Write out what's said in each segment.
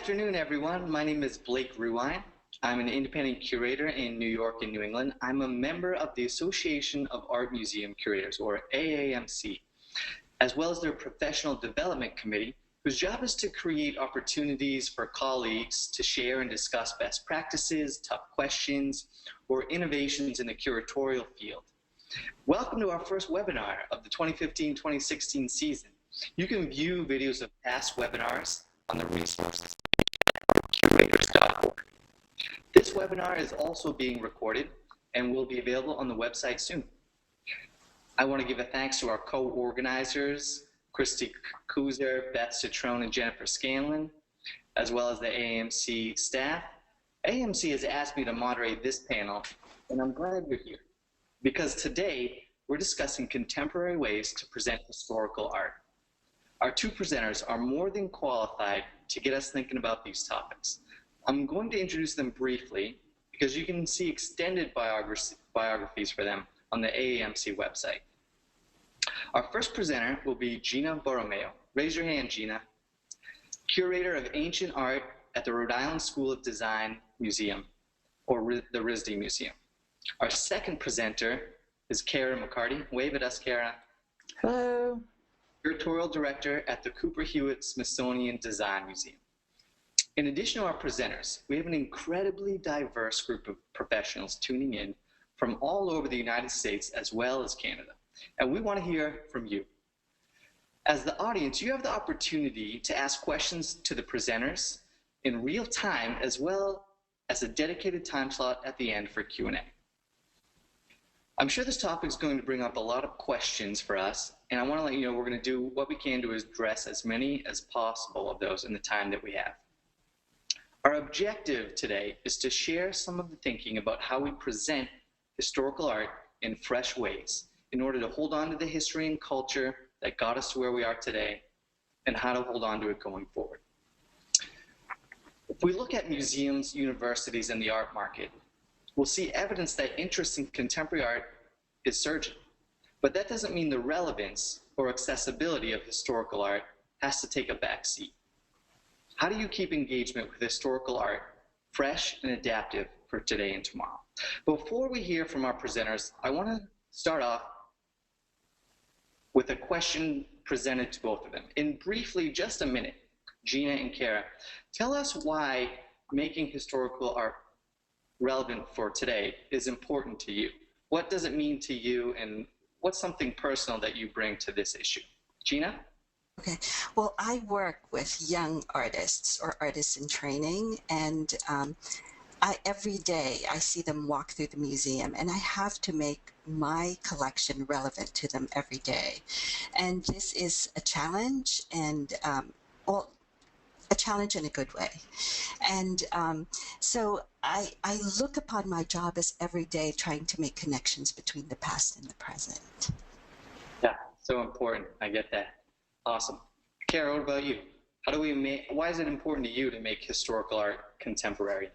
afternoon, everyone. My name is Blake Ruine. I'm an independent curator in New York and New England. I'm a member of the Association of Art Museum Curators, or AAMC, as well as their Professional Development Committee, whose job is to create opportunities for colleagues to share and discuss best practices, tough questions, or innovations in the curatorial field. Welcome to our first webinar of the 2015-2016 season. You can view videos of past webinars on the resources curators.org. This webinar is also being recorded and will be available on the website soon. I want to give a thanks to our co-organizers, Christy Kuzer, Beth Citrone, and Jennifer Scanlon, as well as the AAMC staff. AAMC has asked me to moderate this panel, and I'm glad you're here, because today we're discussing contemporary ways to present historical art. Our two presenters are more than qualified to get us thinking about these topics. I'm going to introduce them briefly because you can see extended biographies for them on the AAMC website. Our first presenter will be Gina Borromeo. Raise your hand, Gina. Curator of Ancient Art at the Rhode Island School of Design Museum, or the RISD Museum. Our second presenter is Cara McCarty. Wave at us, Cara. Hello. Curatorial Director at the Cooper Hewitt Smithsonian Design Museum. In addition to our presenters, we have an incredibly diverse group of professionals tuning in from all over the United States as well as Canada, and we want to hear from you. As the audience, you have the opportunity to ask questions to the presenters in real time, as well as a dedicated time slot at the end for Q&A. I'm sure this topic is going to bring up a lot of questions for us, and I want to let you know we're going to do what we can to address as many as possible of those in the time that we have. Our objective today is to share some of the thinking about how we present historical art in fresh ways in order to hold on to the history and culture that got us to where we are today, and how to hold on to it going forward. If we look at museums, universities, and the art market, we'll see evidence that interest in contemporary art is surging. But that doesn't mean the relevance or accessibility of historical art has to take a back seat. How do you keep engagement with historical art fresh and adaptive for today and tomorrow? Before we hear from our presenters, I want to start off with a question presented to both of them. In briefly, just a minute, Gina and Cara, tell us why making historical art relevant for today is important to you. What does it mean to you, and what's something personal that you bring to this issue? Gina? Okay. Well, I work with young artists or artists in training, and every day I see them walk through the museum, and I have to make my collection relevant to them every day. And this is a challenge, and a challenge in a good way. And so I look upon my job as every day trying to make connections between the past and the present. Yeah, so important. I get that. Awesome. Cara, what about you? How do we why is it important to you to make historical art contemporary?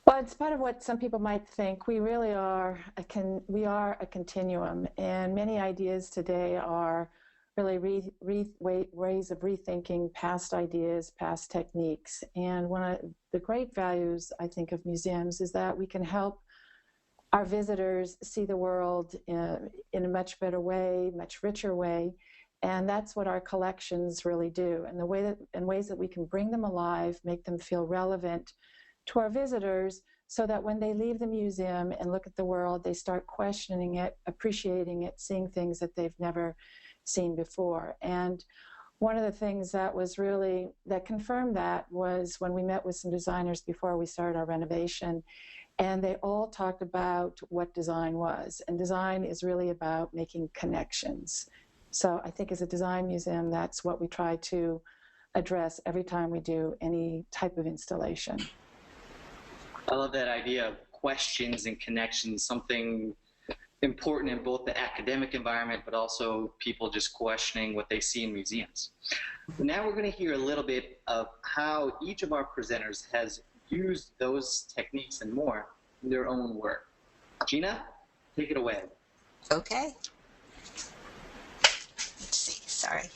Well, in spite of what some people might think, we really are a continuum, and many ideas today are really ways of rethinking past ideas, past techniques. And one of the great values, I think, of museums is that we can help our visitors see the world in a much better way, much richer way. And that's what our collections really do. And ways that we can bring them alive, make them feel relevant to our visitors, so that when they leave the museum and look at the world, they start questioning it, appreciating it, seeing things that they've never seen before. And one of the things that confirmed that was when we met with some designers before we started our renovation, and they all talked about what design was. And design is really about making connections. So I think as a design museum, that's what we try to address every time we do any type of installation. I love that idea of questions and connections, something important in both the academic environment, but also people just questioning what they see in museums. Now we're going to hear a little bit of how each of our presenters has used those techniques and more in their own work. Gina, take it away. Okay. Let's see, sorry.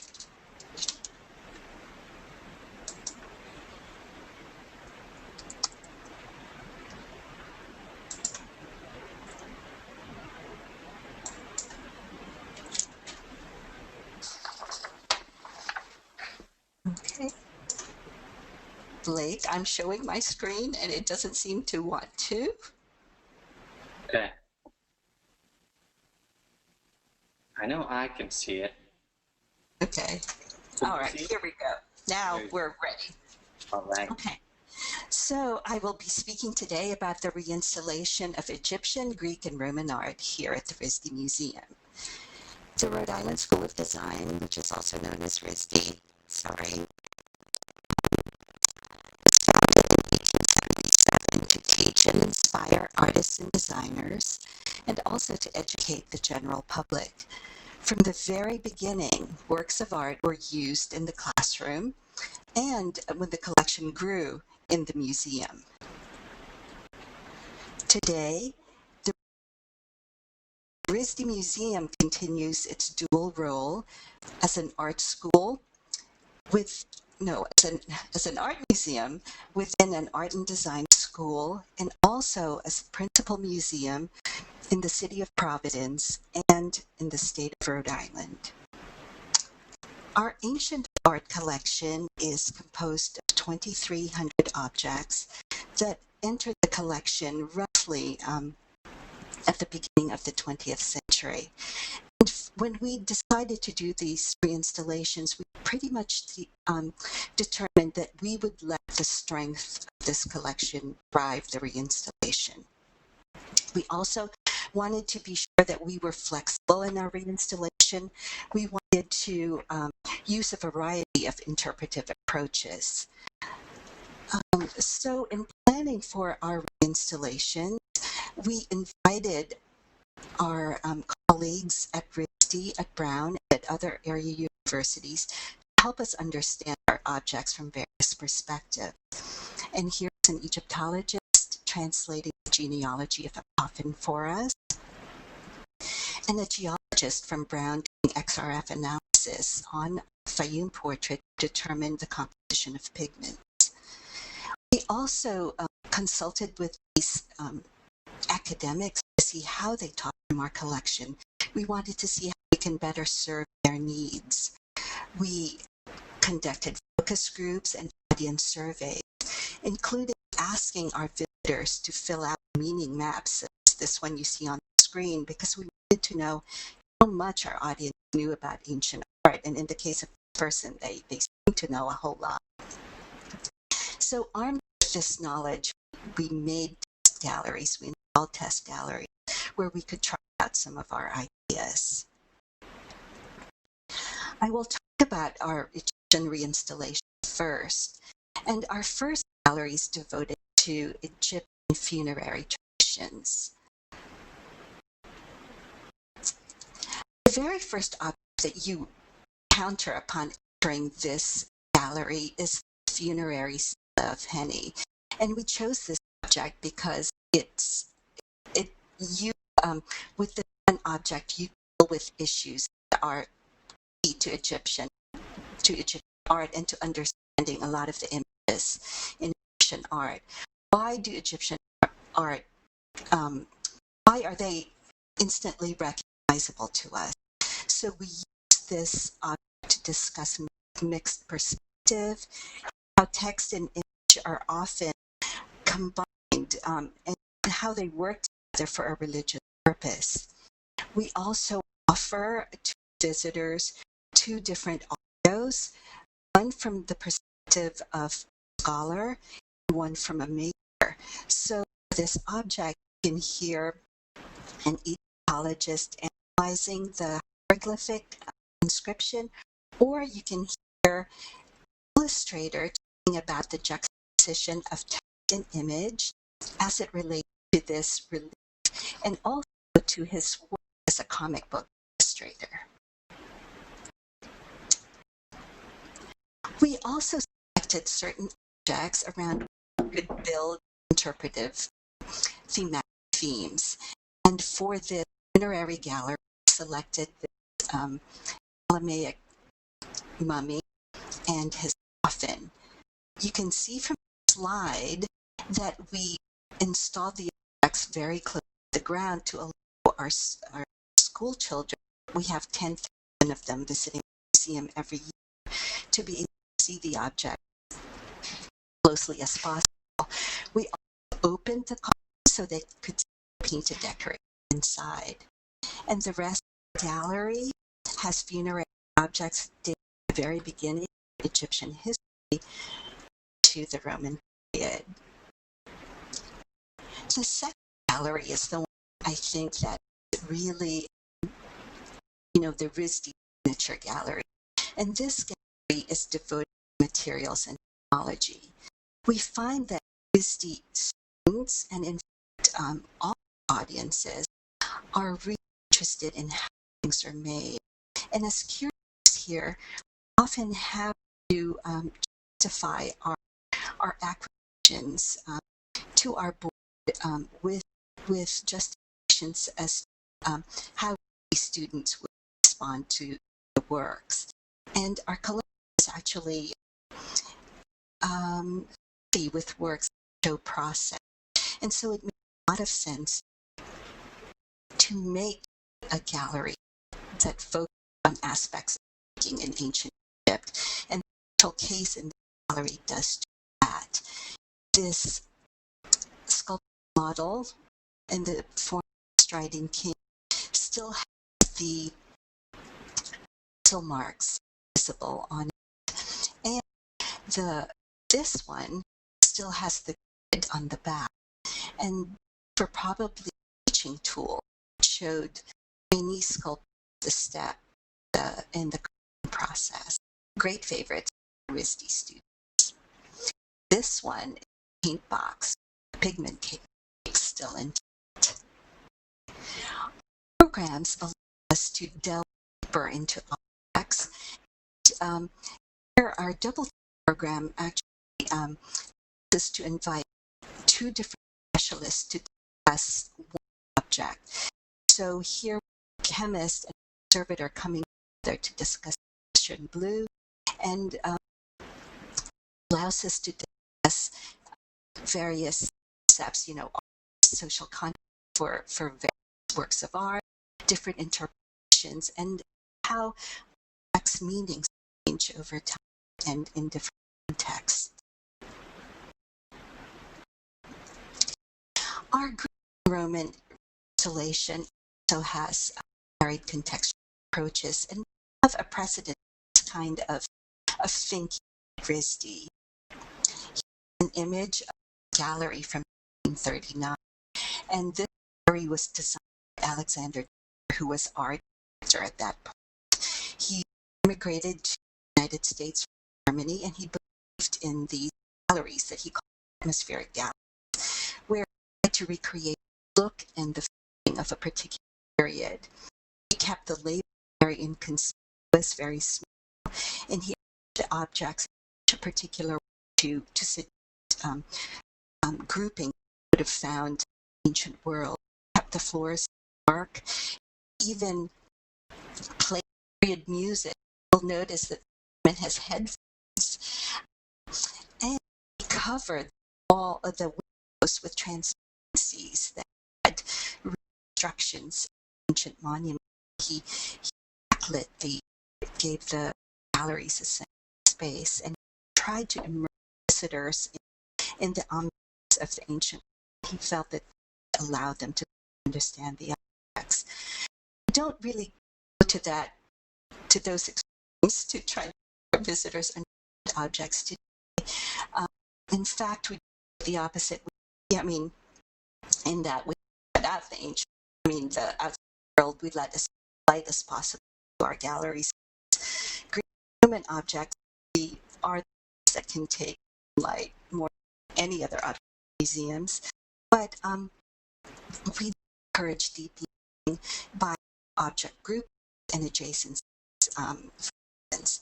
Okay. Blake, I'm showing my screen and it doesn't seem to want to. Okay. I know I can see it. Okay. Can All you right, see it? here we go. Now There you we're ready. All right. Okay. So I will be speaking today about the reinstallation of Egyptian, Greek, and Roman art here at the RISD Museum. The Rhode Island School of Design, which is also known as RISD, was founded in 1877 to teach and inspire artists and designers, and also to educate the general public. From the very beginning, works of art were used in the classroom, and when the collection grew, in the museum. Today, the RISD Museum continues its dual role as an art school as an art museum within an art and design school, and also as a principal museum in the city of Providence and in the state of Rhode Island. Our ancient art collection is composed of 2,300 objects that entered the collection roughly at the beginning of the 20th century. And when we decided to do these reinstallations, we pretty much determined that we would let the strength of this collection drive the reinstallation. We also wanted to be sure that we were flexible in our reinstallation. We wanted to use a variety of interpretive approaches. So in planning for our reinstallation, we invited our colleagues at RISD, at Brown, and at other area universities to help us understand our objects from various perspectives. And here's an Egyptologist translating the genealogy of a coffin for us, and a geologist from Brown doing XRF analysis on a Fayum portrait to determine the composition of pigments. We also consulted with these academics to see how they taught from our collection. We wanted to see how we can better serve their needs. We conducted focus groups and audience surveys, including asking our visitors to fill out meaning maps, as this one you see on the screen, because we wanted to know how much our audience knew about ancient art. And in the case of this person, they seem to know a whole lot. So armed with this knowledge, we made test galleries. We installed test galleries where we could try out some of our ideas. I will talk about our Egyptian reinstallation first. And our first gallery is devoted to Egyptian funerary traditions. The very first object that you encounter upon entering this gallery is the funerary of Henny. And we chose this object because with this one object, you deal with issues that are key to Egyptian art and to understanding a lot of the images in Egyptian art. Why do Egyptian art, why are they instantly recognizable to us? So we use this object to discuss mixed perspective, how text and image are often combined, and how they work together for a religious purpose. We also offer to visitors two different audios, one from the perspective of a scholar and one from a maker. So this object, you can hear an Egyptologist analyzing the hieroglyphic inscription, or you can hear an illustrator talking about the juxtaposition of text and image as it relates to this relief, and also to his work as a comic book illustrator. We also selected certain objects around which we could build interpretive thematic themes. And for this funerary gallery, we selected this Ptolemaic mummy and his coffin. You can see from the slide that we installed the objects very close to the ground to allow our school children, we have 10,000 of them visiting the museum every year, to be able to see the object closely as possible. We opened the column so they could see painted decoration inside. And the rest of the gallery has funerary objects dating from the very beginning of Egyptian history to the Roman period. The second gallery is the one I think that really, the RISD Signature Gallery. And this gallery is devoted to materials and technology. We find that RISD students, and in fact all audiences, are really interested in how things are made. And as curators here, we often have to justify our acquisitions to our board with justifications as how students would respond to the works. And our collection is actually with works that show process. And so it makes a lot of sense to make a gallery that focuses on aspects of making in ancient Egypt. And the actual case in the gallery does that. This sculpture model in the form of striding king still has the pencil marks visible on it. And this one still has the grid on the back. And for probably a teaching tool, it showed many sculptors the step in the process. Great favorites for RISD students. This one is a paint box, pigment cake still intact. Programs allow us to delve deeper into objects. Here, our double program actually is to invite two different specialists to discuss one object. So here, chemist and conservator coming together to discuss Russian blue, and allows us to discuss various concepts, social content for various works of art, different interpretations, and how objects' meanings change over time and in different contexts. Our Roman installation also has varied contextual approaches, and we have a precedent kind of thinking RISD. Here's an image of a gallery from 1939, and this gallery was designed by Alexander, who was art director at that point. He immigrated to the United States from Germany, and he believed in these galleries that he called atmospheric galleries, where he tried to recreate the look and the feeling of a particular period. He kept the label very inconspicuous, very small, and he added objects in a particular way to suggest grouping would have found in the ancient world. He kept the floors dark, even played period music. You'll notice that the woman has headphones, and he covered all of the windows with transparencies that had reconstructions of ancient monuments. He backlit gave the galleries a sense of space, and tried to immerse visitors in the ambience of the ancient world. He felt that it allowed them to understand the objects. I don't really go to those extremes to try to get visitors understand objects today. In fact, we do the opposite. In that we let out the ancient, the outside world, we let as light as possible to our galleries. Greek human objects are things that can take light more than any other object museums, but we encourage deep learning by object group and adjacencies. For instance,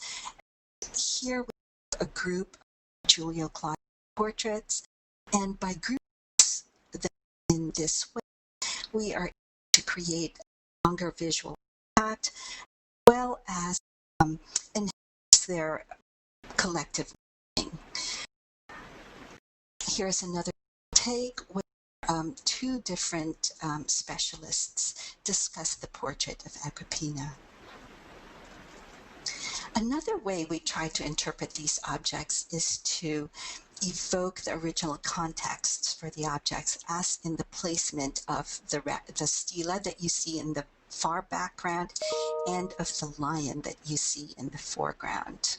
here we have a group of Giulio Claudio portraits, and by groups in this way, we are able to create a longer visual impact, as well as enhance their collective meaning. Here's another take where two different specialists discuss the portrait of Agrippina. Another way we try to interpret these objects is to evoke the original contexts for the objects, as in the placement of the stela that you see in the far background and of the lion that you see in the foreground.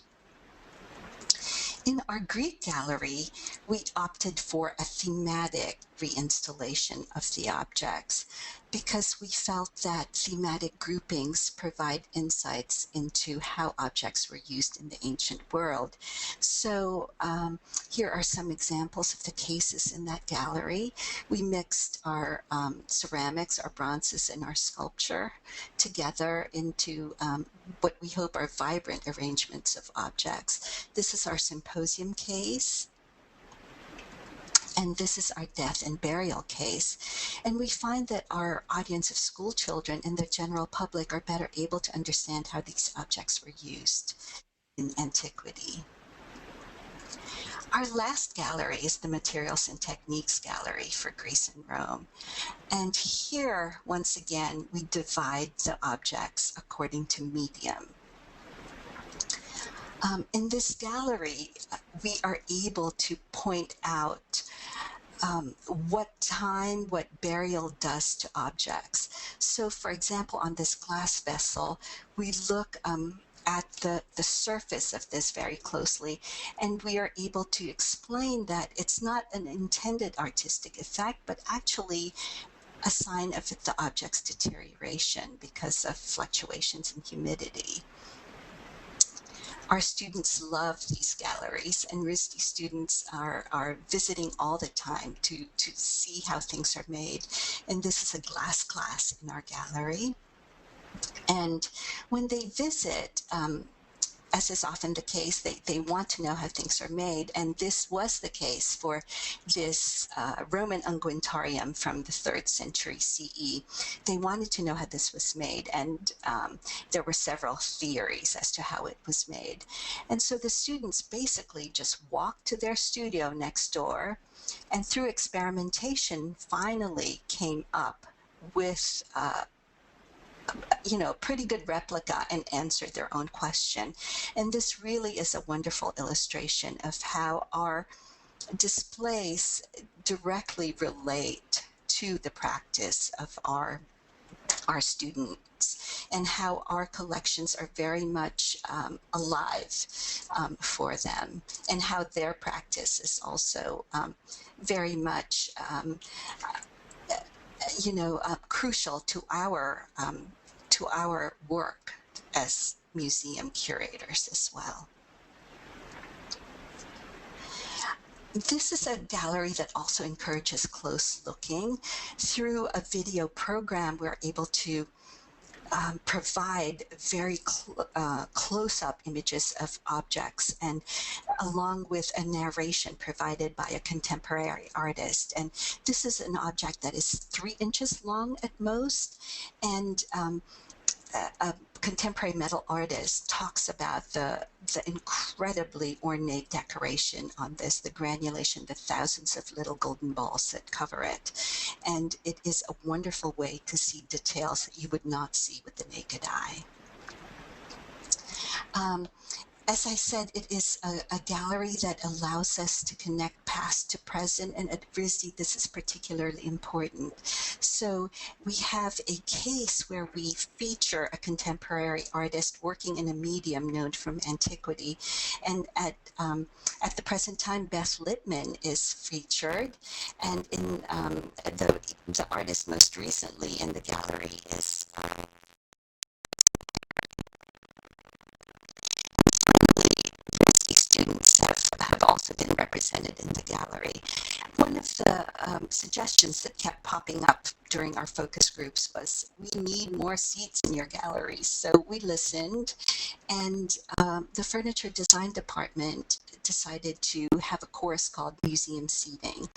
In our Greek gallery, we opted for a thematic reinstallation of the objects because we felt that thematic groupings provide insights into how objects were used in the ancient world. So here are some examples of the cases in that gallery. We mixed our ceramics, our bronzes, and our sculpture together into what we hope are vibrant arrangements of objects. This is our symposium case, and this is our death and burial case. And we find that our audience of school children and the general public are better able to understand how these objects were used in antiquity. Our last gallery is the Materials and Techniques Gallery for Greece and Rome. And here, once again, we divide the objects according to medium. In this gallery, we are able to point out what burial does to objects. So, for example, on this glass vessel, we look at the surface of this very closely, and we are able to explain that it's not an intended artistic effect, but actually a sign of the object's deterioration because of fluctuations in humidity. Our students love these galleries, and RISD students are visiting all the time to see how things are made. And this is a glass class in our gallery. And when they visit, as is often the case, they want to know how things are made. And this was the case for this Roman unguentarium from the 3rd century CE. They wanted to know how this was made, and there were several theories as to how it was made. And so the students basically just walked to their studio next door, and through experimentation finally came up with pretty good replica and answered their own question. And this really is a wonderful illustration of how our displays directly relate to the practice of our students, and how our collections are very much alive for them, and how their practice is also very much crucial to our work as museum curators as well. This is a gallery that also encourages close looking. Through a video program, we're able to provide very close-up images of objects, and along with a narration provided by a contemporary artist. And this is an object that is 3 inches long at most, and a contemporary metal artist talks about the incredibly ornate decoration on this, the granulation, the thousands of little golden balls that cover it. And it is a wonderful way to see details that you would not see with the naked eye. As I said, it is a gallery that allows us to connect past to present, and at RISD this is particularly important. So we have a case where we feature a contemporary artist working in a medium known from antiquity, and at the present time, Beth Lippman is featured, and in the artist most recently in the gallery is students have also been represented in the gallery. One of the suggestions that kept popping up during our focus groups was, we need more seats in your galleries. So we listened, and the furniture design department decided to have a course called Museum Seating.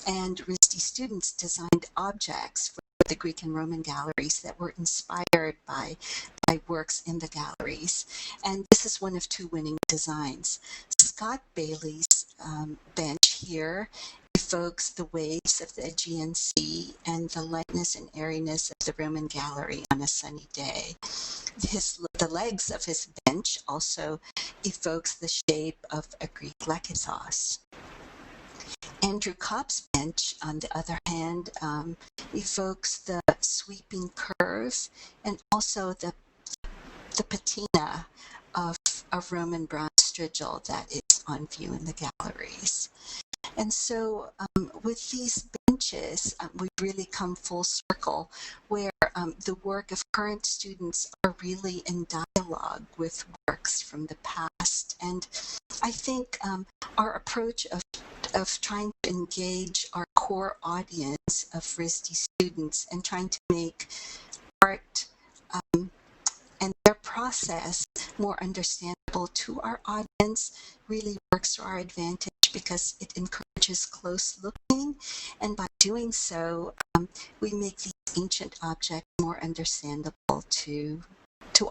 And RISD students designed objects for the Greek and Roman galleries that were inspired by works in the galleries. And this is one of 2 winning designs. Scott Bailey's bench here evokes the waves of the Aegean Sea and the lightness and airiness of the Roman gallery on a sunny day. The legs of his bench also evokes the shape of a Greek lekythos. Andrew Copp's bench, on the other hand, evokes the sweeping curve and also the patina of a Roman bronze strigil that is on view in the galleries. And so with these benches, we really come full circle where the work of current students are really in dialogue with works from the past. And I think our approach of trying to engage our core audience of RISD students and trying to make art and their process more understandable to our audience really works to our advantage because it encourages close looking, and by doing so, we make these ancient objects more understandable to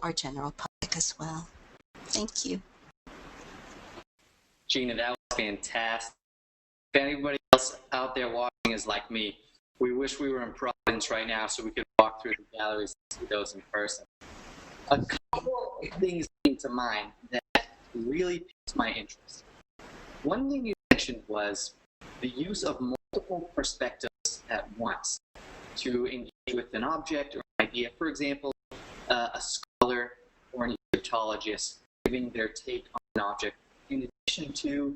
our general public as well. Thank you. Gina, that was fantastic. If anybody else out there watching is like me, we wish we were in Providence right now so we could walk through the galleries and see those in person. A couple of things came to mind that really piqued my interest. One thing you mentioned was the use of multiple perspectives at once to engage with an object or an idea. For example, a scholar or an Egyptologist giving their take on an object, in addition to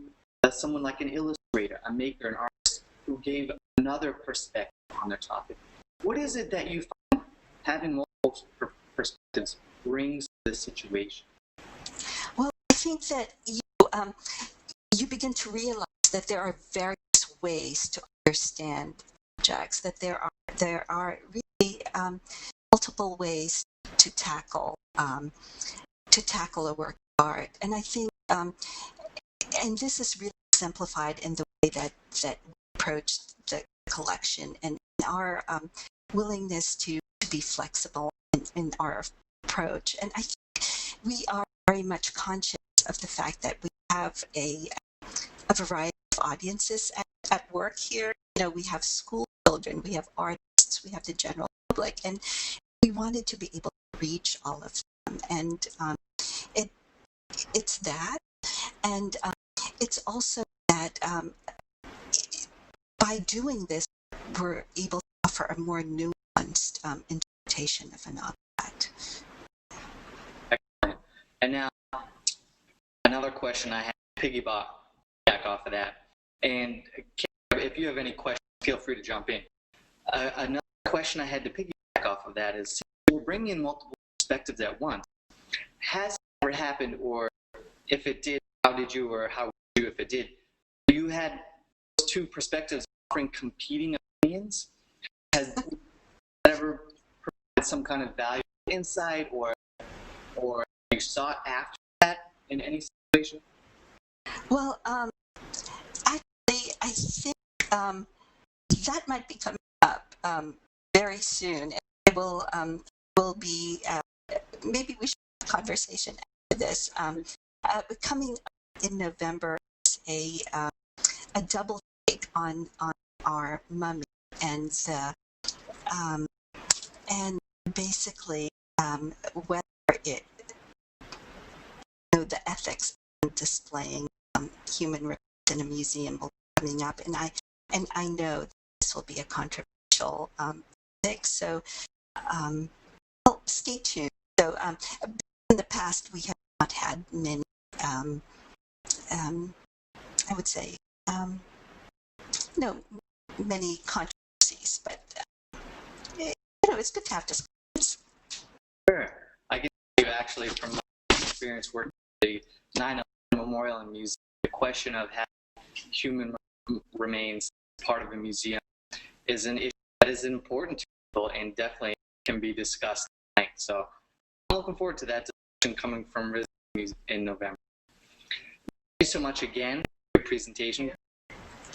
someone like an illustrator, a maker, an artist who gave another perspective on their topic. What is it that you find having multiple perspectives brings to the situation? Well, I think that you begin to realize that there are various ways to understand objects, that there are really multiple ways to tackle a work of art. And I think, and this is really exemplified in the way that we approach the collection and our willingness to be flexible in our approach. And I think we are very much conscious of the fact that we have a variety of audiences at work here. You know, we have school children, we have artists, we have the general public, and we wanted to be able to reach all of them. And it's that, and it's also that by doing this, we're able to offer a more nuanced interpretation of an object. Excellent. And now, another question I have to piggyback off of that. And if you have any questions, feel free to jump in. Another question I had to piggyback off of that is, we're bringing in multiple perspectives at once. Has it ever happened, or if it did, how did you, or how would you if it did? You had those two perspectives offering competing opinions. Has that ever provided some kind of value insight, or you sought after that in any situation? Well, actually, I think that might be coming up very soon. It will be, maybe we should have a conversation after this. Coming in November is a double take on our mummy and and basically whether it, the ethics of displaying human remains in a museum will be coming up, and I know that this will be a controversial topic. So stay tuned. So in the past we have not had many I would say many controversies, but it's good to have discussions. Sure. I can tell you actually from my experience working at the 9/11 Memorial and Museum, the question of having human remains part of a museum is an issue that is important to people and definitely can be discussed tonight. So I'm looking forward to that discussion coming from RISD in November. Thank you so much again for your presentation.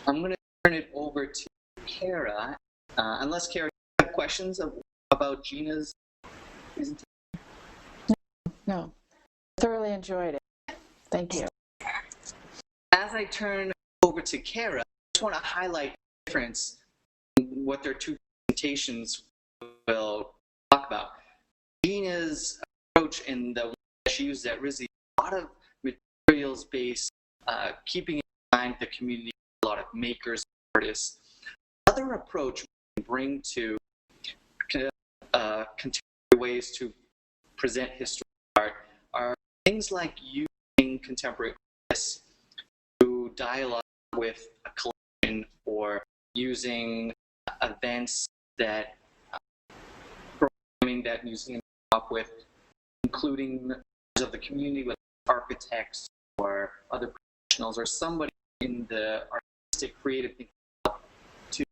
I'm going to turn it over to Cara, unless Cara, you have questions about Gina's presentation? No, thoroughly enjoyed it. Thank you. As I turn over to Cara, I just want to highlight the difference in what their two presentations will talk about. Gina's approach and the one that she used at RISD, a lot of materials-based, keeping in mind the community, a lot of makers, artists. Other approach we can bring to contemporary ways to present historical art are things like using contemporary artists to dialogue with a collection, or using events that programming that museum come up with, including members of the community, with architects or other professionals or somebody in the artistic creative thinking, to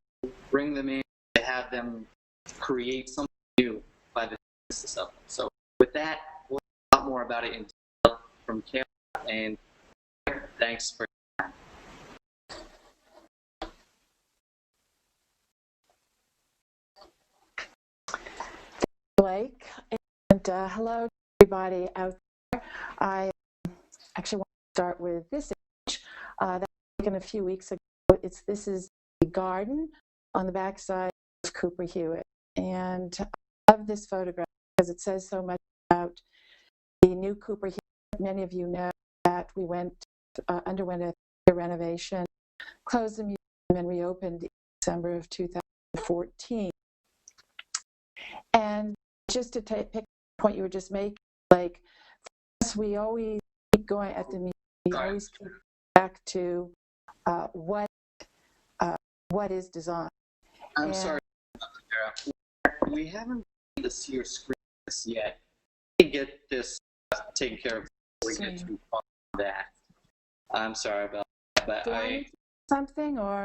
bring them in, to have them create something new by the basis of them. So with that, we'll talk a lot more about it in detail from Cara, and thanks for your time. Blake, and hello to everybody out there. I actually want to start with this image that was taken a few weeks ago. This is the garden on the backside of Cooper Hewitt, and I love this photograph because it says so much about the new Cooper Hewitt. Many of you know that we underwent a renovation, closed the museum, and reopened in December of 2014. And just to pick the point you were just making, like, for us, we always keep going at the museum. We always keep back to what is design. I'm sorry, Cara. We haven't been able to see your screen yet. We can get this taken care of before we get to that. I'm sorry about that, but Do I need to do something, or?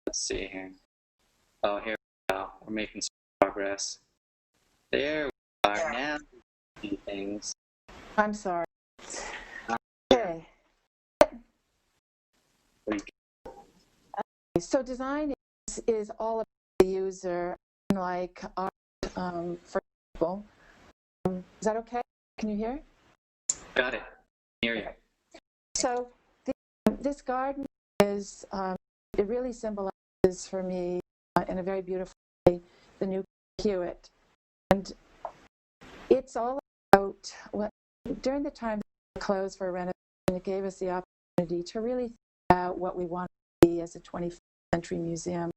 Let's see here. Oh, here we go. We're making some progress. There we are. Now we see things. I'm sorry. Okay. So design is all about the user, like art, for example. Is that okay? Can you hear? Got it. Hear you. So this garden is, it really symbolizes for me, in a very beautiful way, the new Hewitt. And it's all about, during the time that we closed for renovation, it gave us the opportunity to really think about what we want to be as a 21st century museum.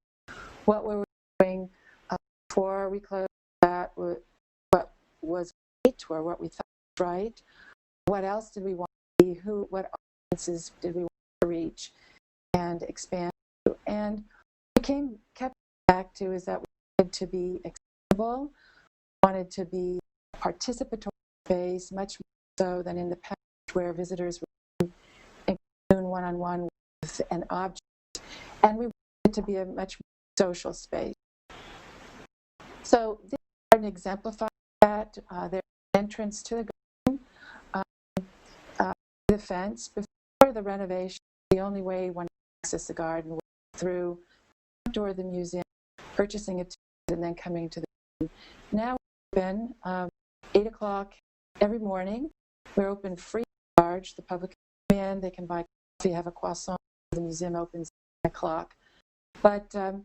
What were we doing before we closed that, what was right, or what we thought was right? What else did we want to be? What audiences did we want to reach and expand to? And what we kept back to is that we wanted to be accessible, wanted to be a participatory space, much more so than in the past, where visitors were in one-on-one with an object. And we wanted to be a much more social space. So this garden exemplifies that. There's an entrance to the garden, the fence. Before the renovation, the only way one could access the garden was through the door of the museum, purchasing a ticket, and then coming to the garden. Now we're open 8 o'clock every morning. We're open free of charge. The public can come in, they can buy coffee, have a croissant. The museum opens at 9 o'clock. But the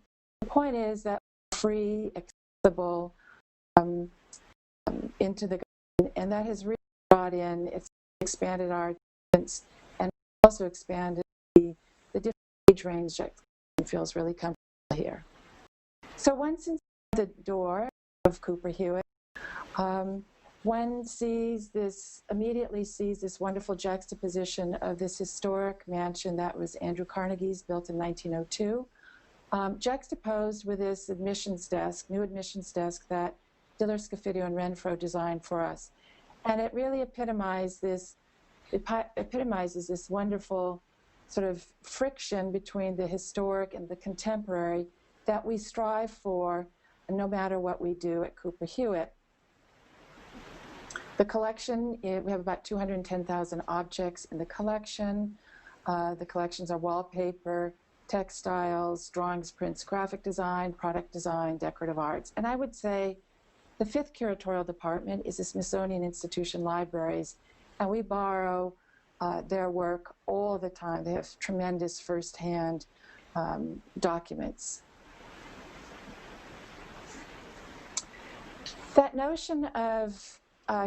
point is that free, accessible into the garden, and that has really brought in, it's expanded our attendance, and also expanded the different age range that feels really comfortable here. So once inside the door of Cooper Hewitt, one immediately sees this wonderful juxtaposition of this historic mansion that was Andrew Carnegie's, built in 1902, juxtaposed with this new admissions desk that Diller, Scofidio, and Renfro designed for us. And it really epitomizes this wonderful sort of friction between the historic and the contemporary that we strive for no matter what we do at Cooper Hewitt. The collection, we have about 210,000 objects in the collection. The collections are wallpaper, textiles, drawings, prints, graphic design, product design, decorative arts. And I would say the 5th curatorial department is the Smithsonian Institution Libraries, and we borrow their work all the time. They have tremendous firsthand documents. That notion of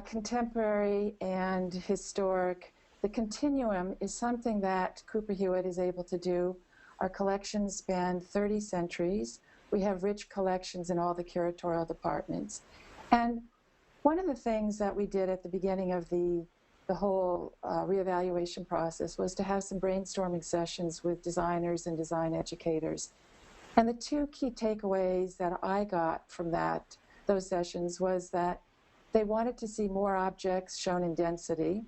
contemporary and historic, the continuum, is something that Cooper Hewitt is able to do. Our collections span 30 centuries. We have rich collections in all the curatorial departments. And one of the things that we did at the beginning of the whole reevaluation process was to have some brainstorming sessions with designers and design educators. And the two key takeaways that I got from those sessions was that they wanted to see more objects shown in density,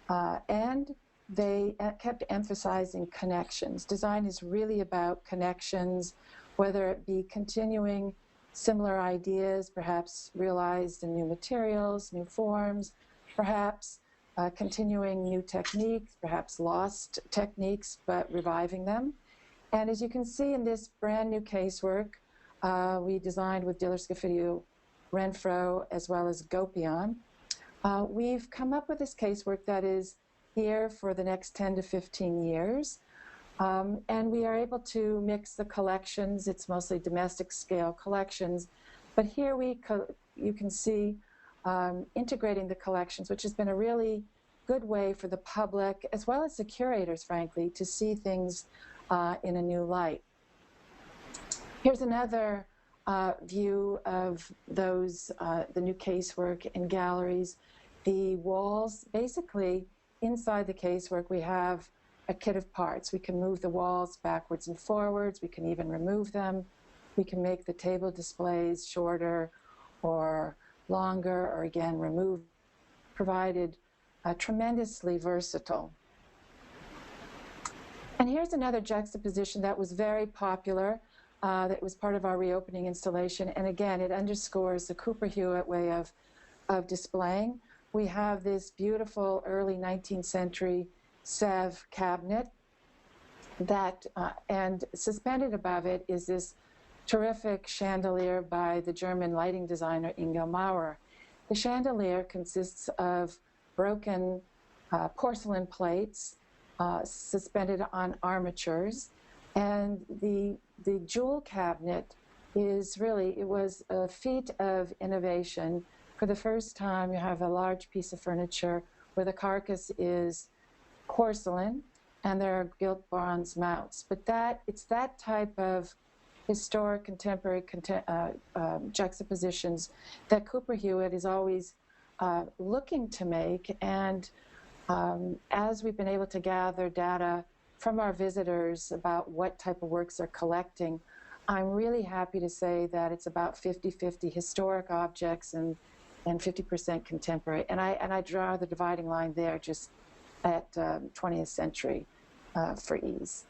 and they kept emphasizing connections. Design is really about connections, whether it be continuing similar ideas, perhaps realized in new materials, new forms, perhaps continuing new techniques, perhaps lost techniques, but reviving them. And as you can see in this brand new casework, we designed with Diller Scofidio Renfro as well as Gopion. We've come up with this casework that is here for the next 10 to 15 years. And we are able to mix the collections. It's mostly domestic scale collections. But here you can see integrating the collections, which has been a really good way for the public, as well as the curators, frankly, to see things in a new light. Here's another view of those, the new casework in galleries. The walls, basically, inside the casework, we have a kit of parts. We can move the walls backwards and forwards. We can even remove them. We can make the table displays shorter or longer, or again, remove, provided tremendously versatile. And here's another juxtaposition that was very popular, that was part of our reopening installation. And again, it underscores the Cooper Hewitt way of displaying. We have this beautiful early 19th century Sèvres cabinet that, and suspended above it is this terrific chandelier by the German lighting designer Ingo Maurer. The chandelier consists of broken porcelain plates suspended on armatures, and the jewel cabinet is really, it was a feat of innovation. For the first time, you have a large piece of furniture where the carcass is porcelain and there are gilt bronze mounts. But it's that type of historic contemporary juxtapositions that Cooper Hewitt is always looking to make. And as we've been able to gather data from our visitors about what type of works they're collecting, I'm really happy to say that it's about 50-50 historic objects and 50% contemporary. And I draw the dividing line there just at 20th century for ease.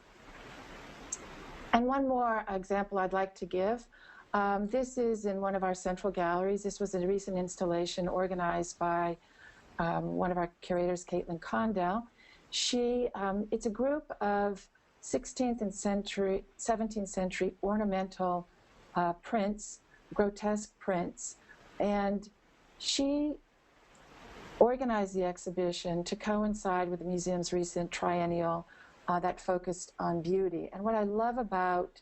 And one more example I'd like to give. This is in one of our central galleries. This was a recent installation organized by one of our curators, Caitlin Condell. It's a group of 16th and 17th century ornamental prints, grotesque prints, and she organized the exhibition to coincide with the museum's recent triennial that focused on beauty. And what I love about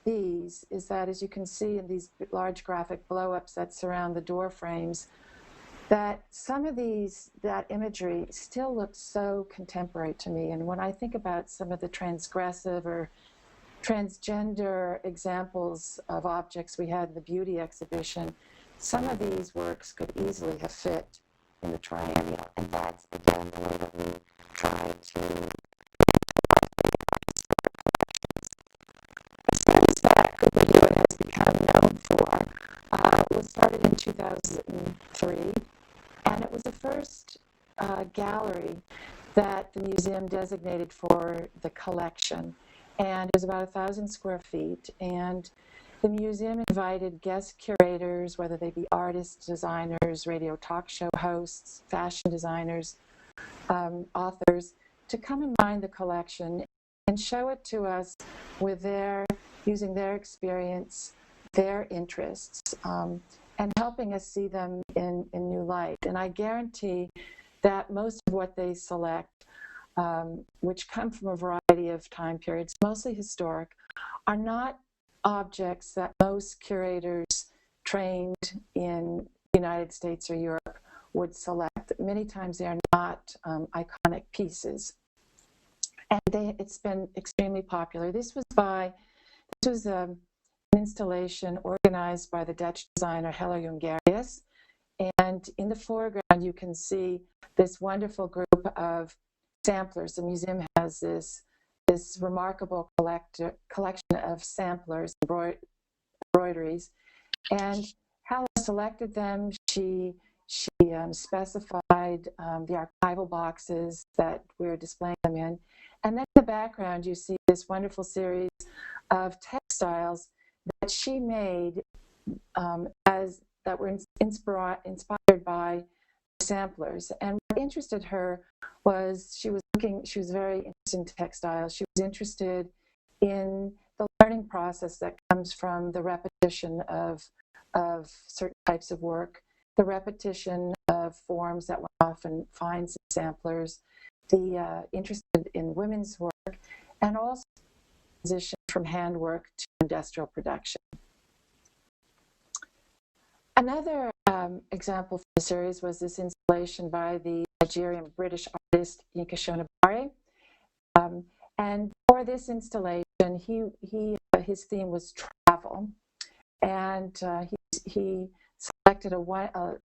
these is that, as you can see in these large graphic blow-ups that surround the door frames, that some of that imagery still looks so contemporary to me. And when I think about some of the transgressive or transgender examples of objects we had in the beauty exhibition, some of these works could easily have fit in the triennial. And that's, again, the way that we try to... The space that Cooper Hewitt has become known for was started in 2003, and it was the first gallery that the museum designated for the collection. And it was about 1,000 square feet, and the museum invited guest curators, whether they be artists, designers, radio talk show hosts, fashion designers, authors, to come and mine the collection and show it to us with using their experience, their interests, and helping us see them in new light. And I guarantee that most of what they select which come from a variety of time periods, mostly historic, are not objects that most curators trained in the United States or Europe would select. Many times they are not iconic pieces. And it's been extremely popular. This was an installation organized by the Dutch designer Helle Jongerius. And in the foreground, you can see this wonderful group of samplers. The museum has this remarkable collection of samplers, embroideries. And Helle selected them. She specified the archival boxes that we're displaying them in. And then in the background, you see this wonderful series of textiles that she made that were inspired by samplers. And what interested her was she was very interested in textiles. She was interested in the learning process that comes from the repetition of certain types of work, the repetition of forms that one often finds in samplers, the interested in women's work, and also transition from handwork to industrial production. Another example from the series was this installation by the Nigerian-British artist Yinka Shonibare. And for this installation, his theme was travel. And he selected a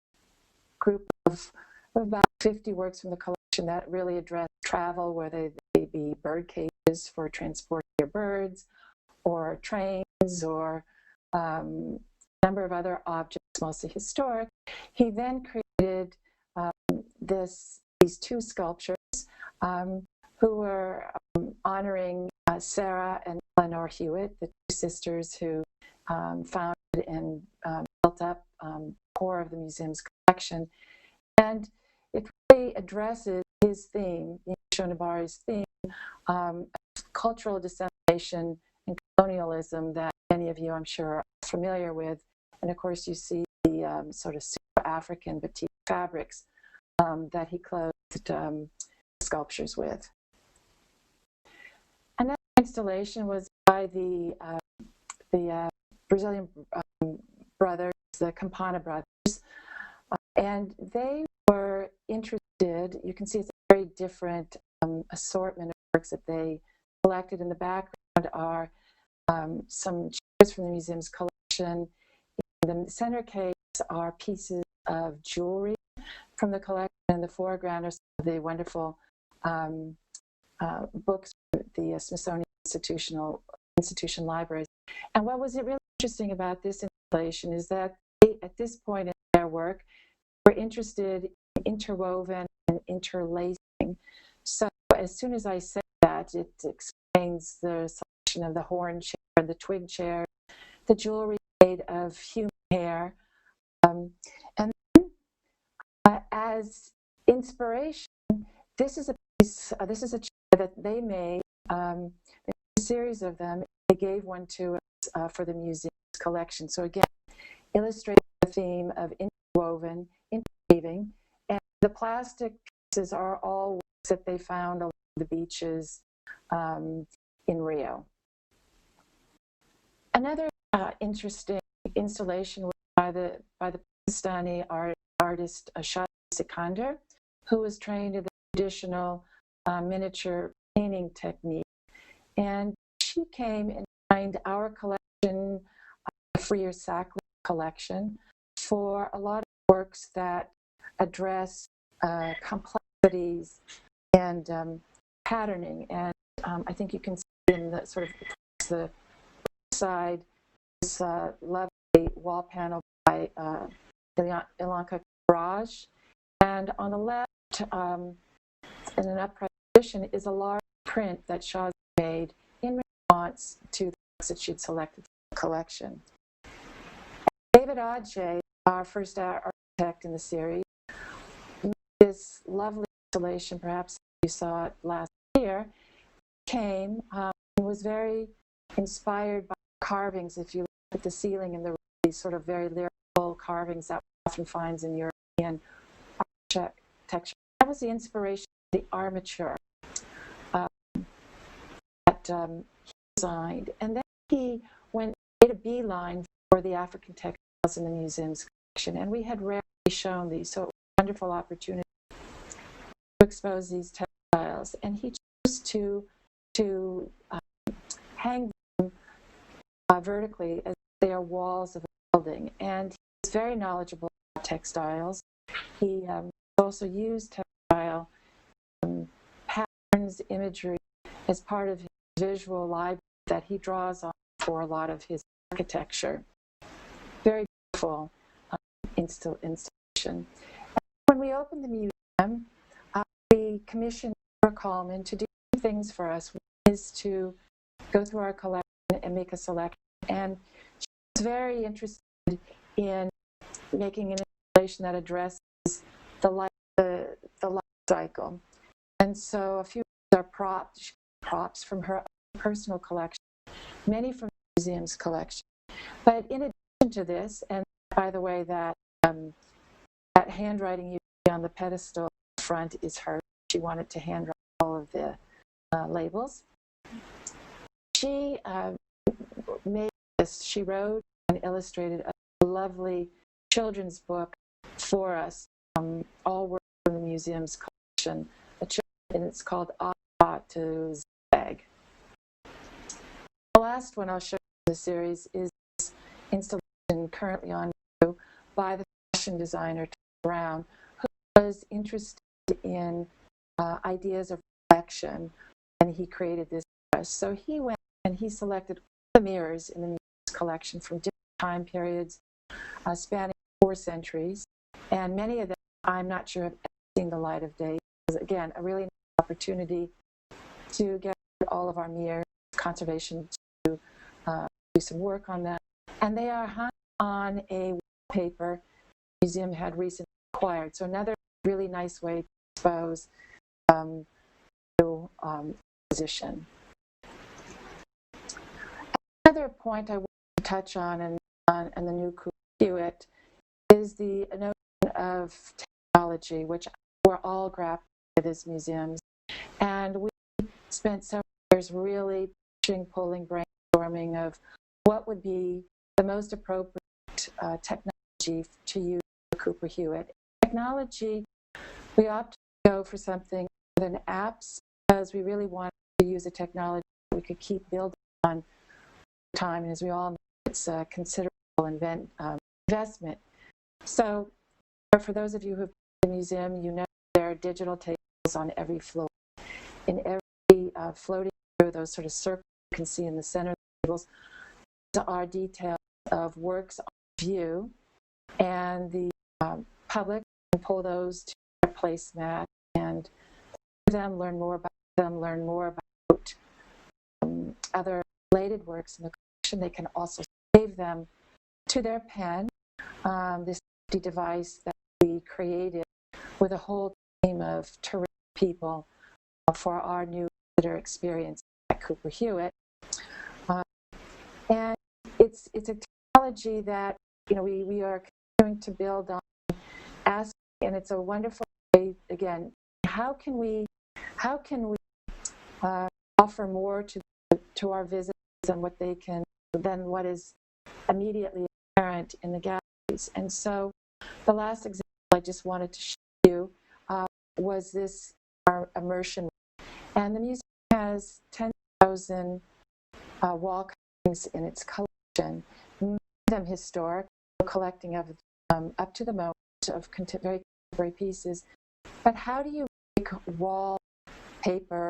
group of about 50 works from the collection that really addressed travel, whether they be bird cages for transporting your birds, or trains, or a number of other objects, mostly historic. He then created these two sculptures who were honoring Sarah and Eleanor Hewitt, the two sisters who founded and built up the core of the museum's collection. And it really addresses his theme, Shonibare's theme, cultural dissemination and colonialism that many of you, I'm sure, are familiar with. And of course, you see the sort of super African batik fabrics that he clothed sculptures with. Another installation was by the Brazilian brothers, the Campana brothers, and they were interested. You can see it's a very different assortment of works that they collected. In the background are some chairs from the museum's collection. In the center case are pieces of jewelry from the collection. In the foreground are some of the wonderful books from the Smithsonian Institution libraries. And what was really interesting about this installation is that they, at this point in their work, were interested in interwoven and interlacing. So as soon as I say that, it explains the selection of the horn chair and the twig chair, the jewelry made of human hair, and then, as inspiration, this is a piece. This is a chair that they made. A series of them. They gave one to us for the museum's collection. So again, illustrating the theme of interwoven, interweaving, and the plastic pieces are all works that they found along the beaches in Rio. Another interesting installation was by the Pakistani artist Shadi Sikandar, who was trained in the traditional miniature painting technique. And she came and joined our collection, Freer Sackley collection, for a lot of works that address complexities and patterning. And I think you can see in the sort of the side this lovely wall panel by Ilanka Raj, and on the left, in an upright position, is a large print that Shah made in response to the works that she'd selected from the collection. David Adjei, our first architect in the series, made this lovely installation. Perhaps you saw it last year. Came and was very inspired by carvings. If you look at the ceiling and these sort of very lyrical carvings that one often finds in European architecture, that was the inspiration of the armature. he designed. And then he made a beeline for the African textiles in the museum's collection. And we had rarely shown these, so it was a wonderful opportunity to expose these textiles. And he chose to hang them vertically as they are walls of a building. And he was very knowledgeable about textiles. He also used textile patterns, imagery as part of his visual library that he draws on for a lot of his architecture. Very beautiful installation. When we opened the museum, we commissioned Laura Coleman to do things for us. One is to go through our collection and make a selection. And she was very interested in making an installation that addresses the life cycle. And so a few are props from her personal collection, many from the museum's collection. But in addition to this, and by the way, that handwriting you see on the pedestal front is hers. She wanted to handwrite all of the labels. She made this. She wrote and illustrated a lovely children's book for us, all work from the museum's collection, and it's called A to Zag. The last one I'll show you in the series is this installation currently on view by the fashion designer Tom Brown, who was interested in ideas of reflection, and he created this for us. So he went and he selected the mirrors in the museum's collection from different time periods, spanning 4 centuries, and many of them I'm not sure have ever seen the light of day. It was, again, a really nice opportunity to get all of our mirrors, conservation, to do some work on that. And they are hung on a wallpaper the museum had recently acquired. So another really nice way to expose position. Another point I want to touch on in the new Hewitt is the notion of technology, which we're all grappling with as museums. And we spent several years really pushing, pulling, brainstorming of what would be the most appropriate technology to use for Cooper Hewitt. Technology, we opted to go for something other than apps because we really wanted to use a technology that we could keep building on time. And as we all know, it's a considerable investment. So for those of you who have been to the museum, you know there are digital tables on every floor. In every floating through those sort of circles you can see in the center of the tables are details of works on view, and the public can pull those to their placemat and learn more about other related works in the collection. They can also save them to their pen, this device that we created with a whole team of terrific people for our new visitor experience at Cooper Hewitt. And it's a technology that we are continuing to build on, and it's a wonderful way. Again, how can we offer more to our visitors than what is immediately apparent in the galleries? And so, the last example I just wanted to show you was this our immersion, and the museum has 10,000 wall cuttings in its collection, many of them historic, collecting of up to the moment of very contemporary pieces. But how do you make wallpaper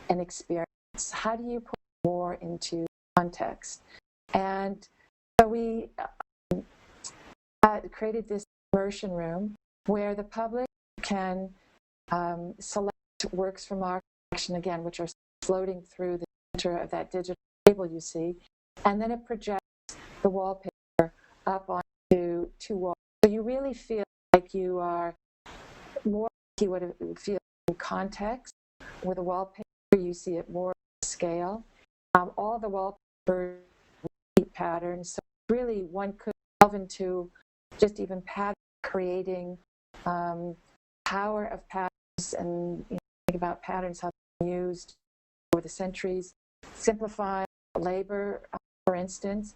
an experience? How do you put more into context? And so we created this immersion room where the public can select works from our collection, again, which are floating through the center of that digital table you see, and then it projects the wallpaper up onto 2 walls. So you really feel like you are more like you would feel in context. With a wallpaper, you see it more scale. All the wallpaper patterns, so really one could delve into just even pattern creating, power of patterns, and think about patterns, how they're used over the centuries. simplify labor, for instance.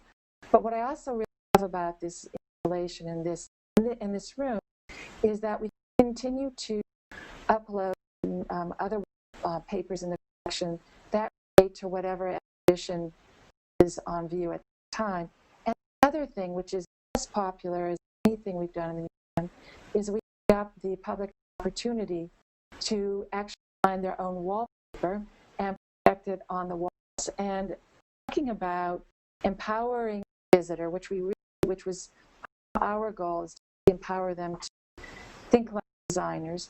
But what I also really love about this installation in this room is that we continue to upload other papers in the collection that relate to whatever exhibition is on view at the time. And another thing, which is as popular as anything we've done in the museum, is we got the public opportunity to actually find their own wallpaper and project it on the walls. And talking about empowering the visitor, which was our goal, is to empower them to think like designers,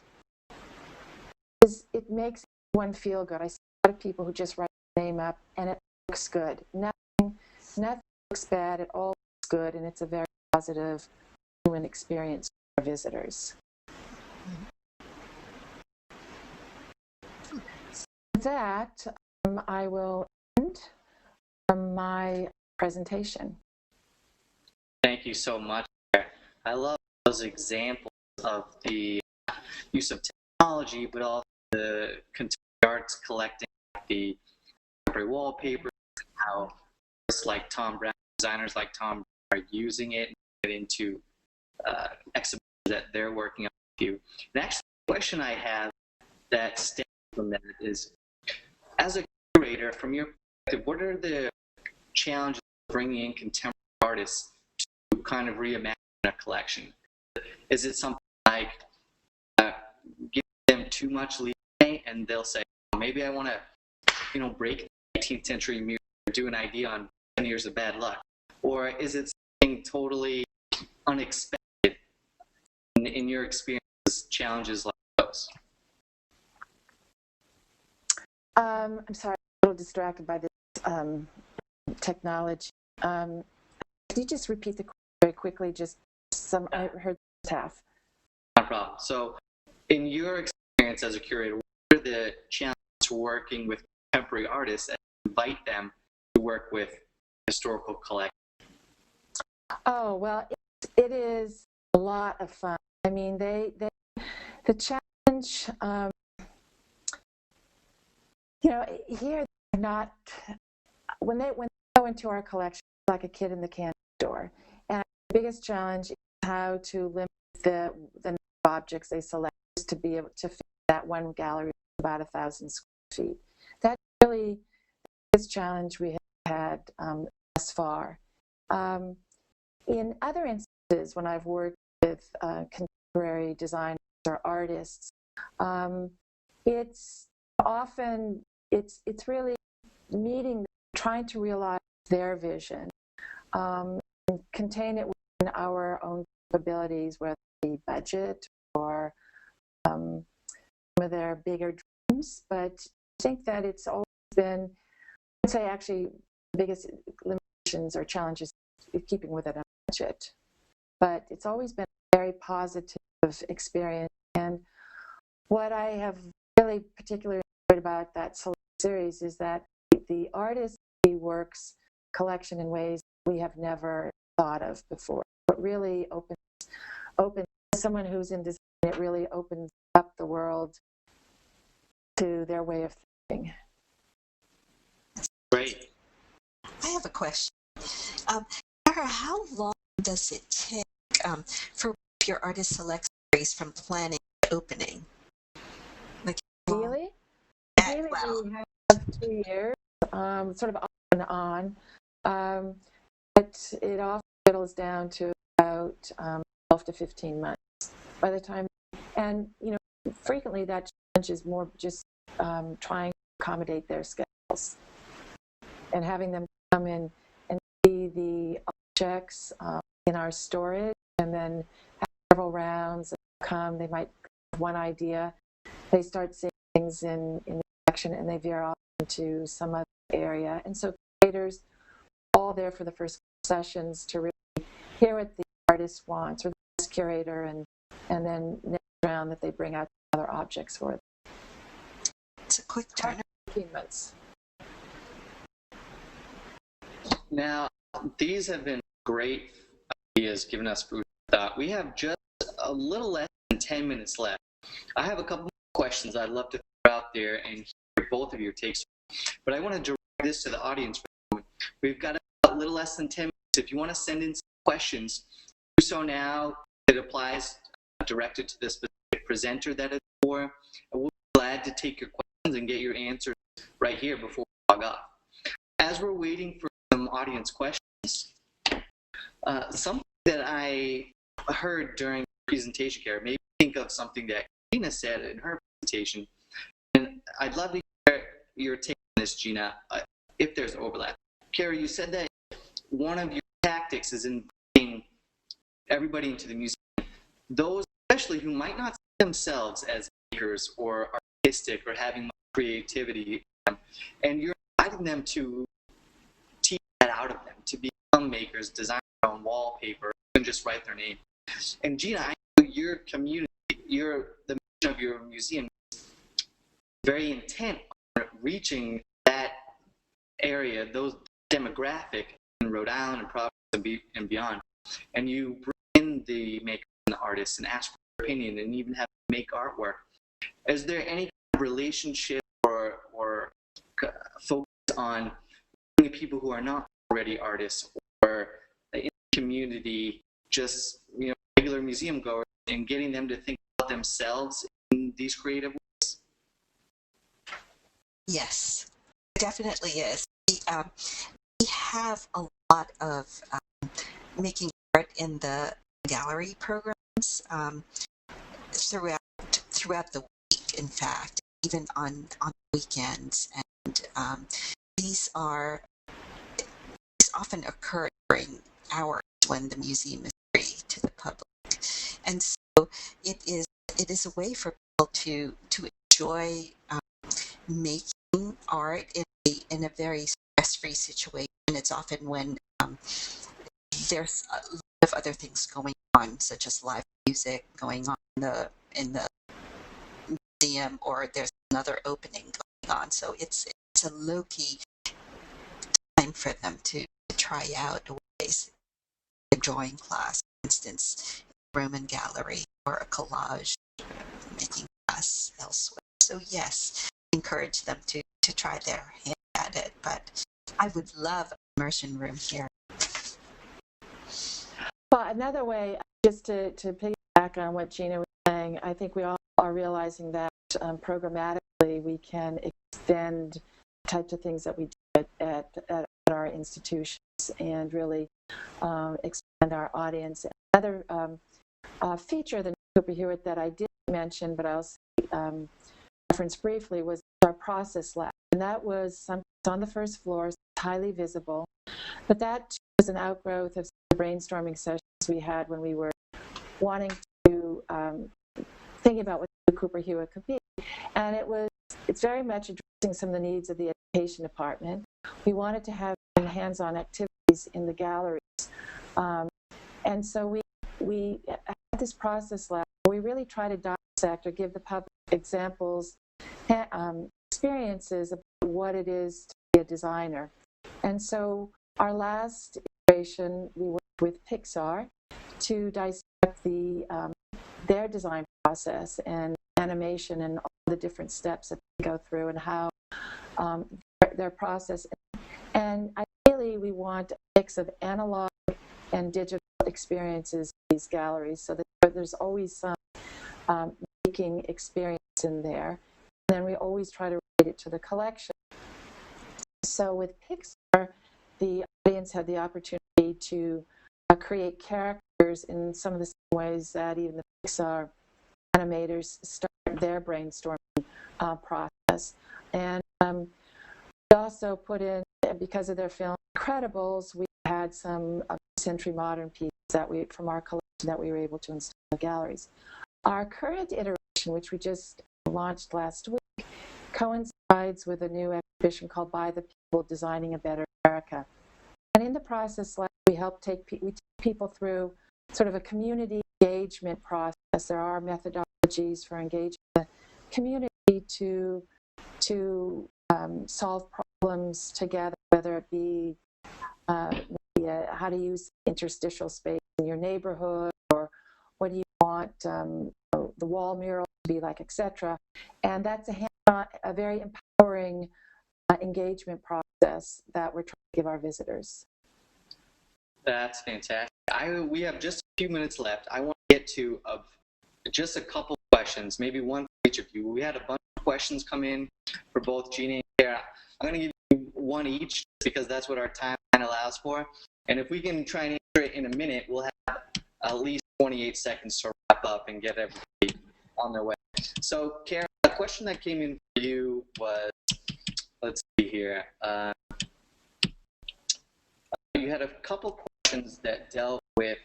is it makes one feel good. I see a lot of people who just write their name up and it looks good. Nothing looks bad, it all looks good, and it's a very positive human experience for visitors. With that, I will end my presentation. Thank you so much. I love those examples of the use of technology, but also the contemporary arts collecting the contemporary wallpaper, how artists like Tom Brown, designers like Tom Brown are using it and get into exhibitions that they're working on with you. And actually, the question I have that stems from that is, as a curator, from your perspective, what are the challenges of bringing in contemporary artists to kind of reimagine a collection? Is it something like give them too much leeway and they'll say, oh, maybe I want to, break the 19th century music or do an idea on 10 years of bad luck? Or is it something totally unexpected in your experience, challenges like those? I'm sorry, I'm a little distracted by this technology. Could you just repeat the question very quickly? I heard this half. No problem. So, in your experience as a curator, what are the challenges to working with contemporary artists and invite them to work with historical collections? Oh, well, it is a lot of fun. I mean, the challenge, here they're not, when they go into our collection, it's like a kid in the candy store. And the biggest challenge is how to limit the number of objects they select to be able to fit that one gallery about 1,000 square feet. That's really the biggest challenge we have had thus far. In other instances, when I've worked with contemporary designers or artists, it's often it's really meeting, trying to realize their vision, and contain it within our own capabilities, whether it be budget or some of their bigger dreams. But I think that it's always been, I'd say actually, the biggest limitations or challenges is keeping with it on budget. But it's always been a very positive experience. And what I have really particularly enjoyed about that series is that the artist works collection in ways we have never thought of before. It really opens someone who's in design, it really opens up the world to their way of thinking. Great. I have a question. Cara, how long does it take for your artist select series from planning to opening? Really? Well, we have 2 years, sort of off and on, but it often settles down to about 12 to 15 months by the time. And frequently that challenge is more just trying to accommodate their schedules and having them come in and see the objects in our storage, and then have several rounds. They might have one idea, they start seeing things in the collection, and they veer off into some other area. And so curators are all there for the first sessions to really hear what the artist wants, or the curator, and then next round that they bring out other objects for them. It's a quick turn. 15 months. Now, these have been great ideas, giving us food for thought. We have just a little less than 10 minutes left. I have a couple more questions I'd love to throw out there and hear both of your takes. But I want to direct this to the audience. We've got a little less than 10 minutes. If you want to send in some questions, do so now. It applies directed to the specific presenter that it's for. We'll be glad to take your questions and get your answers right here before we log off. As we're waiting for some audience questions, something that I heard during the presentation, Cara, maybe think of something that Gina said in her presentation, and I'd love to hear your take on this, Gina, if there's overlap. Cara, you said that one of your tactics is inviting everybody into the museum, those especially who might not see themselves as makers or artistic or having creativity, and you're inviting them to teach that out of them, to become makers, design their own wallpaper, and just write their name. And Gina, I know your community, the mission of your museum is very intent on reaching that area, those demographic in Rhode Island and Providence and beyond. And you bring in the makers and the artists and ask for their opinion and even have them make artwork. Is there any kind of relationship or focus on bringing people who are not already artists or in the community, just regular museum goers, and getting them to think about themselves in these creative ways? Yes, definitely is. We have a lot of making art in the gallery programs throughout the week, in fact, even on weekends. And these often occur during hours when the museum is free to the public. And so it is a way for people to enjoy making art in a very stress-free situation. It's often when there's a lot of other things going on, such as live music going on in the museum, or there's another opening going on. So it's a low-key time for them to try out ways of drawing class, for instance, Roman gallery, or a collage making class elsewhere. So yes, encourage them to try their hand at it, but I would love an immersion room here. Well, another way, just to piggyback on what Gina was saying, I think we all are realizing that programmatically we can extend the types of things that we do at our institutions and really expand our audience. Another feature of the Cooper Hewitt that I did mention, but I'll reference briefly, was our process lab. And that was something on the first floor, highly visible. But that was an outgrowth of the brainstorming sessions we had when we were wanting to thinking about what the Cooper Hewitt could be. And it's very much addressing some of the needs of the education department. We wanted to have hands-on activities in the galleries. And so we had this process lab where we really try to dissect or give the public examples, experiences of what it is to be a designer. And so our last iteration, we worked with Pixar to dissect their design process and animation and all the different steps that they go through and how their process. And ideally, we want a mix of analog and digital experiences in these galleries, so that there's always some making experience in there. And then we always try to relate it to the collection. So with Pixar, the audience had the opportunity to create characters in some of the same ways that even the Pixar animators start their brainstorming process. And we also put in, because of their film Incredibles, we had some century modern pieces from our collection that we were able to install in the galleries. Our current iteration, which we just launched last week, coincides with a new exhibition called By the People, Designing a Better America. And in the process, we take people through sort of a community engagement process. There are methodologies for engaging the community to solve problems together, whether it be how to use interstitial space in your neighborhood, or what do you want the wall mural to be like, etc. And that's a very empowering engagement process that we're trying to give our visitors. That's fantastic. We have just a few minutes left. I want to get to just a couple questions, maybe one for each of you. We had a bunch of questions come in for both Gina and Cara. I'm going to give you one each because that's what our timeline allows for. And if we can try and answer it in a minute, we'll have at least 28 seconds to wrap up and get everybody on their way. So, Cara, the question that came in for you was, let's see here. You had a couple questions that dealt with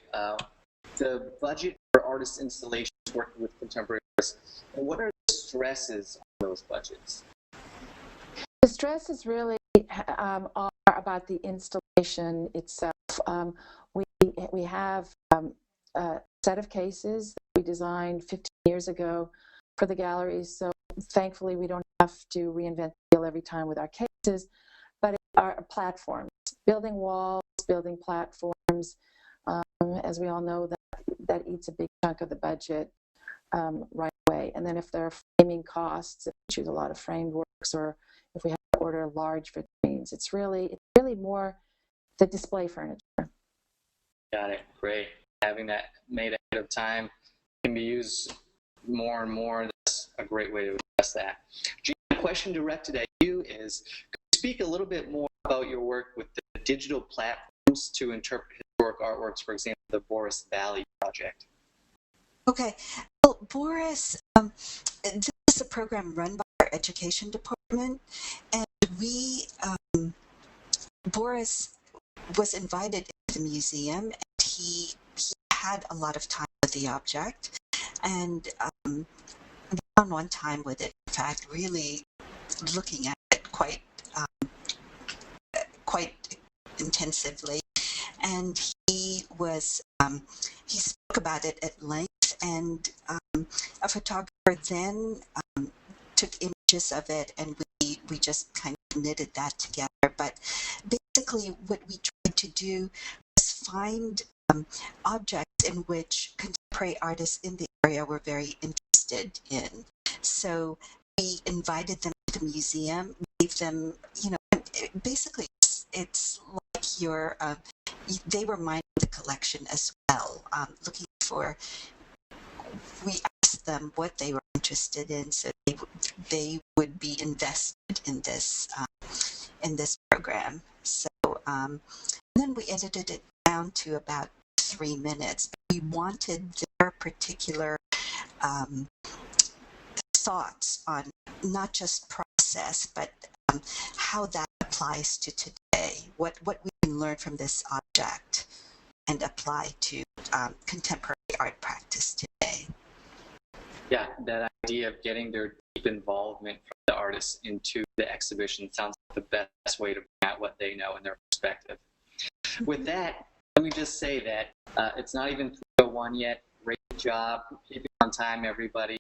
the budget for artist installations working with contemporary artists. And what are the stresses on those budgets? The stresses really are about the installation itself. We have a set of cases that we designed 15 years ago for the galleries, so thankfully we don't have to reinvent the wheel every time with our cases, but our platforms, building walls, building platforms, as we all know, that eats a big chunk of the budget right away. And then if there are framing costs, if we choose a lot of framed works, or if we have to order large vitrines, it's really more the display furniture. Got it. Great. Having that made ahead of time can be used more and more. That's a great way to address that. Gina, the question directed at you is, could you speak a little bit more about your work with the digital platforms to interpret historic artworks, for example, the Boris Valley project? Okay. Well, Boris, this is a program run by our education department, and Boris was invited into the museum, and he had a lot of time with the object, and one time with it, in fact, really looking at it quite intensively. And he spoke about it at length, and a photographer then took images of it, and we just kind of knitted that together. But basically what we tried to do was find objects in which contemporary artists in the area were very interested in. So we invited them to the museum, gave them, basically it's like they were mining the collection as well, looking for, we asked them what they were interested in, so they would be invested in this program. So then we edited it down to about 3 minutes. We wanted their particular thoughts on not just process, but how that applies to today, what we can learn from this object and apply to contemporary art practice today. Yeah, that idea of getting their deep involvement from the artists into the exhibition sounds like the best way to bring out what they know in their perspective. With that, let me just say that it's not even 3:01 yet. Great job. Keep it on time, everybody.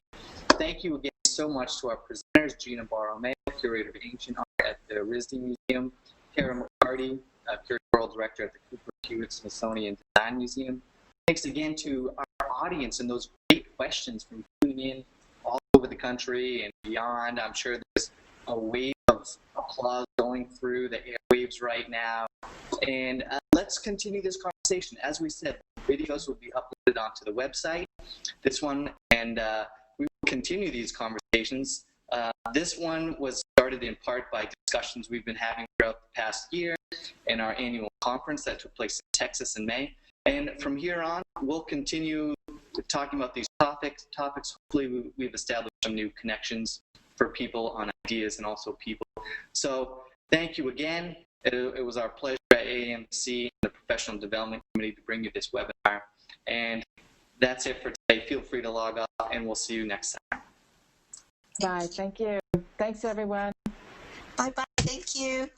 Thank you again so much to our presenters, Gina Borromeo, Curator of Ancient Art at the RISD Museum, Cara McCarty, Curatorial Director at the Hewitt Smithsonian Design Museum. Thanks again to our audience and those great questions from tuning in all over the country and beyond. I'm sure there's a wave of applause going through the airwaves right now. And let's continue this conversation. As we said, videos will be uploaded onto the website, this one, and we will continue these conversations. This one was started in part by discussions we've been having throughout the past year in our annual conference that took place in Texas in May. And from here on, we'll continue talking about these topics. Hopefully we've established some new connections for people on ideas and also people. So thank you again. It was our pleasure at AAMC and the Professional Development Committee to bring you this webinar. And that's it for today. Feel free to log off, and we'll see you next time. Bye. Thank you. Thanks, everyone. Bye-bye. Thank you.